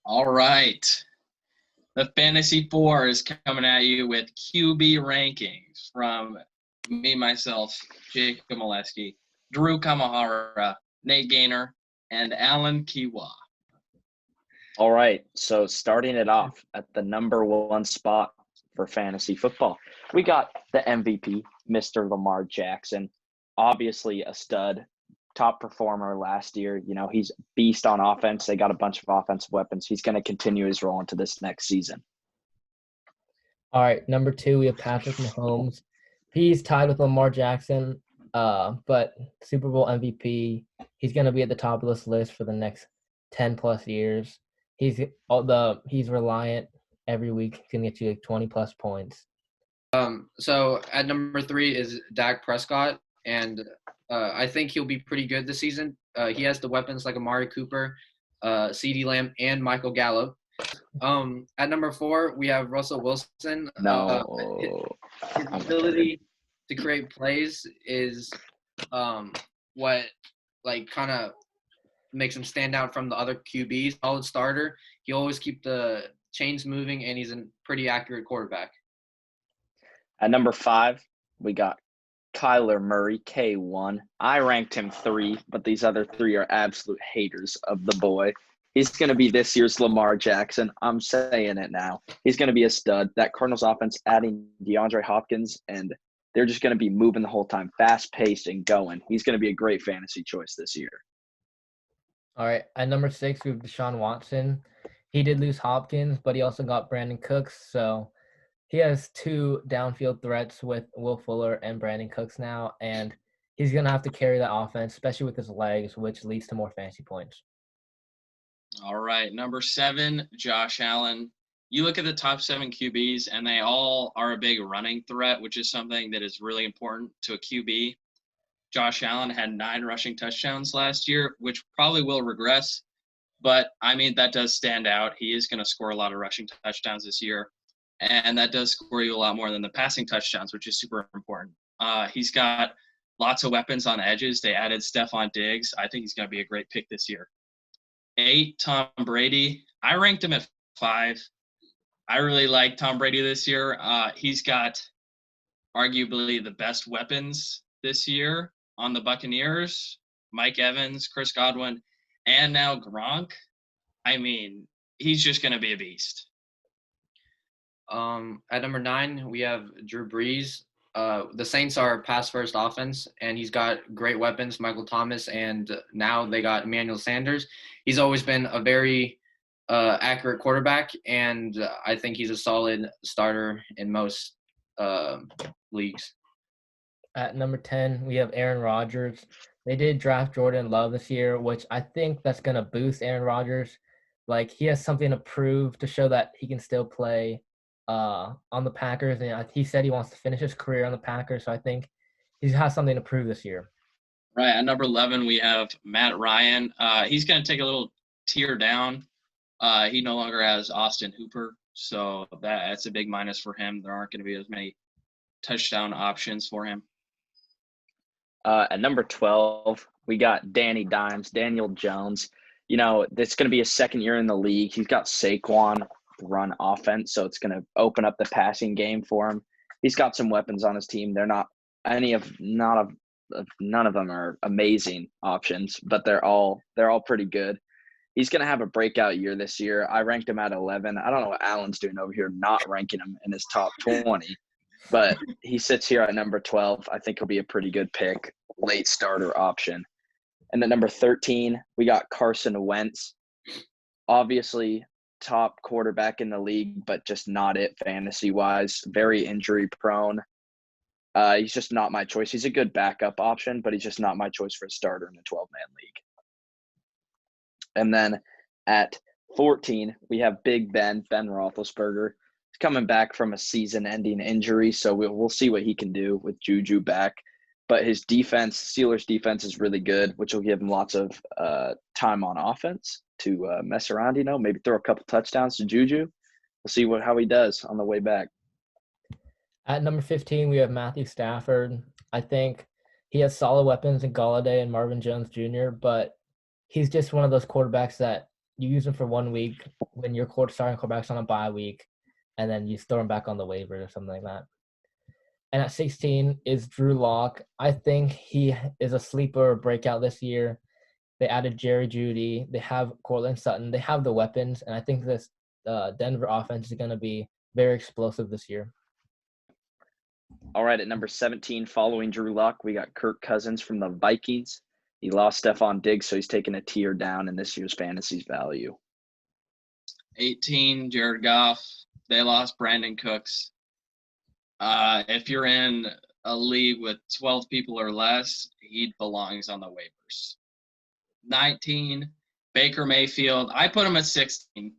All right. The Fantasy Four is coming at you with QB rankings from me, myself, Jacob Molesky, Drew Kamahara, Nate Gaynor, and Alan Kiwa. All right, so starting it off at the number one spot for fantasy football, we got the MVP, Mr. Lamar Jackson. Obviously a stud, top performer last year. You know, he's a beast on offense. They got a bunch of offensive weapons. He's going to continue his role into this next season. All right, number two, we have Patrick Mahomes. He's tied with Lamar Jackson, but Super Bowl MVP. He's going to be at the top of this list for the next 10-plus years. He's reliant every week. He's going to get you like 20-plus points. So at number three is Dak Prescott, and I think he'll be pretty good this season. He has the weapons like Amari Cooper, CeeDee Lamb, and Michael Gallup. At number four, we have Russell Wilson. His ability to create plays is what kind of makes him stand out from the other QBs. Solid starter. He always keep the chains moving, and he's a pretty accurate quarterback. At number five, we got Kyler Murray, K1. I ranked him 3, but these other 3 are absolute haters of the boy. He's going to be this year's Lamar Jackson. I'm saying it now. He's going to be a stud. That Cardinals offense adding DeAndre Hopkins, and they're just going to be moving the whole time, fast-paced and going. He's going to be a great fantasy choice this year. All right, at number 6, we have Deshaun Watson. He did lose Hopkins, but he also got Brandon Cooks, so he has 2 downfield threats with Will Fuller and Brandon Cooks now, and he's going to have to carry that offense, especially with his legs, which leads to more fantasy points. All right, number 7, Josh Allen. You look at the top 7 QBs, and they all are a big running threat, which is something that is really important to a QB. Josh Allen had 9 rushing touchdowns last year, which probably will regress. But, I mean, that does stand out. He is going to score a lot of rushing touchdowns this year. And that does score you a lot more than the passing touchdowns, which is super important. He's got lots of weapons on edges. They added Stephon Diggs. I think he's going to be a great pick this year. 8, Tom Brady. I ranked him at 5. I really like Tom Brady this year. He's got arguably the best weapons this year on the Buccaneers. Mike Evans, Chris Godwin, and now Gronk. I mean, he's just going to be a beast. At number 9, we have Drew Brees. The Saints are pass-first offense, and he's got great weapons, Michael Thomas, and now they got Emmanuel Sanders. He's always been a very accurate quarterback, and I think he's a solid starter in most leagues. At number 10, we have Aaron Rodgers. They did draft Jordan Love this year, which I think that's going to boost Aaron Rodgers. Like, he has something to prove to show that he can still play on the Packers, and he said he wants to finish his career on the Packers, so I think he has something to prove this year. Right, at number 11, we have Matt Ryan. He's going to take a little tier down. He no longer has Austin Hooper, so that's a big minus for him. There aren't going to be as many touchdown options for him. At number 12, we got Daniel Jones. You know, it's going to be his second year in the league. He's got Saquon run offense, so it's going to open up the passing game for him. He's got some weapons on his team. They're not none of them are amazing options, but they're all pretty good. He's going to have a breakout year this year. I ranked him at 11. I don't know what Alan's doing over here, not ranking him in his top 20, but he sits here at number 12. I think he'll be a pretty good pick, late starter option. And at number 13, we got Carson Wentz. Obviously, top quarterback in the league, but just not it fantasy-wise. Very injury-prone. He's just not my choice. He's a good backup option, but he's just not my choice for a starter in a 12-man league. And then at 14, we have Big Ben Roethlisberger. He's coming back from a season-ending injury, so we'll see what he can do with Juju back. But his defense, Steelers' defense, is really good, which will give him lots of time on offense to mess around, you know, maybe throw a couple touchdowns to Juju. We'll see how he does on the way back. At number 15, we have Matthew Stafford. I think he has solid weapons in Golladay and Marvin Jones Jr., but he's just one of those quarterbacks that you use him for 1 week when your starting quarterback's on a bye week, and then you throw him back on the waiver or something like that. And at 16 is Drew Lock. I think he is a sleeper breakout this year. They added Jerry Jeudy. They have Cortland Sutton. They have the weapons, and I think this Denver offense is going to be very explosive this year. All right, at number 17, following Drew Lock, we got Kirk Cousins from the Vikings. He lost Stephon Diggs, so he's taken a tier down in this year's fantasy value. 18, Jared Goff. They lost Brandon Cooks. If you're in a league with 12 people or less, he belongs on the waivers. 19, Baker Mayfield. I put him at 16.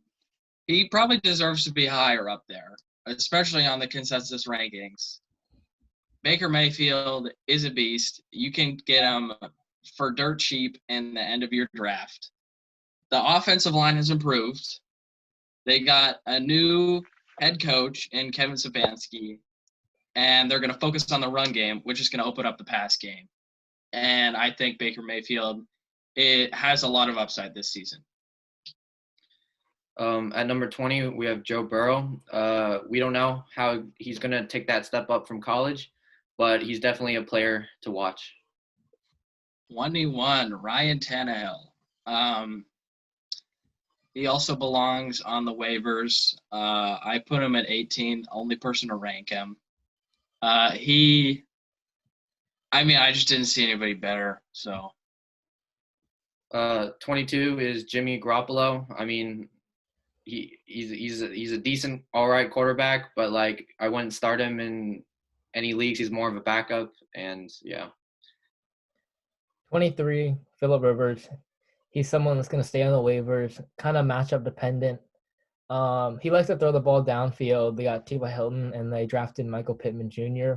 He probably deserves to be higher up there, especially on the consensus rankings. Baker Mayfield is a beast. You can get him for dirt cheap in the end of your draft. The offensive line has improved. They got a new head coach in Kevin Stefanski, and they're going to focus on the run game, which is going to open up the pass game. And I think Baker Mayfield, it has a lot of upside this season. At number 20, we have Joe Burrow. We don't know how he's going to take that step up from college, but he's definitely a player to watch. 21, Ryan Tannehill. He also belongs on the waivers. I put him at 18, only person to rank him. I just didn't see anybody better. So 22 is Jimmy Garoppolo. I mean, he's a decent, all right quarterback, but like I wouldn't start him in any leagues. He's more of a backup, and yeah. 23, Phillip Rivers. He's someone that's going to stay on the waivers, kind of matchup dependent. He likes to throw the ball downfield. They got T.Y. Hilton, and they drafted Michael Pittman Jr.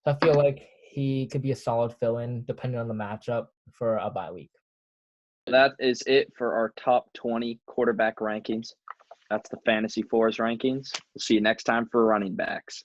So I feel like he could be a solid fill-in depending on the matchup for a bye week. That is it for our top 20 quarterback rankings. That's the Fantasy Fours rankings. We'll see you next time for running backs.